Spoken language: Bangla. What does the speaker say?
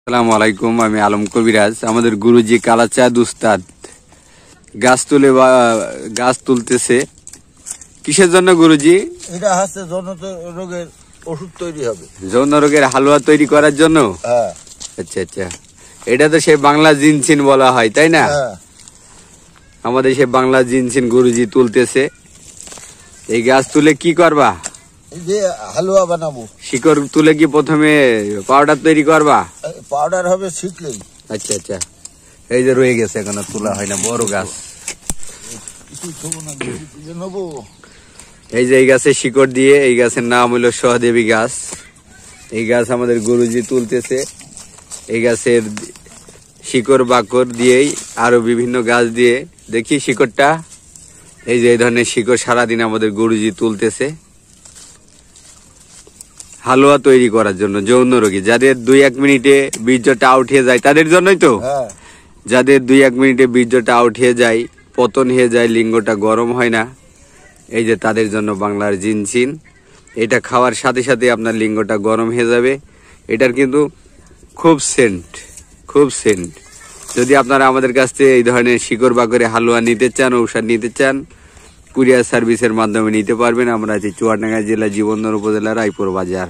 আসসালামু আলাইকুম, আমি আলম কবিরাজ। আমাদের গুরুজি কালাচাঁদ উস্তাদ গাছ তুলতেছে কিসের জন্য গুরুজি? এটা হচ্ছে যৌন রোগের ওষুধ তৈরি হবে। যৌন রোগের হালুয়া তৈরি করার জন্য? হ্যাঁ। আচ্ছা আচ্ছা, এটা তো সেই বাংলা জিনসিন বলা হয়, তাই না? হ্যাঁ। আমাদের সেই বাংলা জিনসিন গুরুজি তুলতেছে। এই গাছ তুলে কি করবা? এই যে হালুয়া বানাবো। শিকড় তুলে কি প্রথমে পাউডার তৈরি করবা? পাউডার হবে শিখলেই। আচ্ছা আচ্ছা, এই যে রয়ে গেছে, এখনো তোলা হয় না, বড় গাছ। নেবো। এই যে এই গাছের শিকড় দিয়ে, এই গাছের নাম হলো সহদেবী গাছ। এই গাছ আমাদের গুরুজি তুলতেছে। এই গাছের শিকড় বাকড় দিয়েই আরো বিভিন্ন গাছ দিয়ে, দেখি শিকড়টা, এই যে এই ধরনের শিকড় সারাদিন আমাদের গুরুজি তুলতেছে হালুয়া তৈরি করার জন্য। যৌন রোগী যাদের 2-1 মিনিটে বীর্যটা আউট হয়ে যায় তাদের জন্যই তো। হ্যাঁ। যাদের 2-1 মিনিটে বীর্যটা আউট হয়ে যায়, পতন হয়ে যায়, লিঙ্গটা গরম হয় না, এই যে তাদের জন্য বাংলার জিনসিন। এটা খাওয়ার সাথে সাথে আপনার লিঙ্গটা গরম হয়ে যাবে। এটার কিন্তু খুব সেন্ট। যদি আপনারা আমাদের কাছ থেকে এই ধরনের শিকড় বাকড়ে হালুয়া নিতে চান, ঔষধ নিতে চান, কুরিয়ার সার্ভিসের মাধ্যমে নিতে পারবেন। আমরা আছি চুয়াডাঙ্গা জেলা, জীবনদন উপজেলা, রায়পুর বাজার।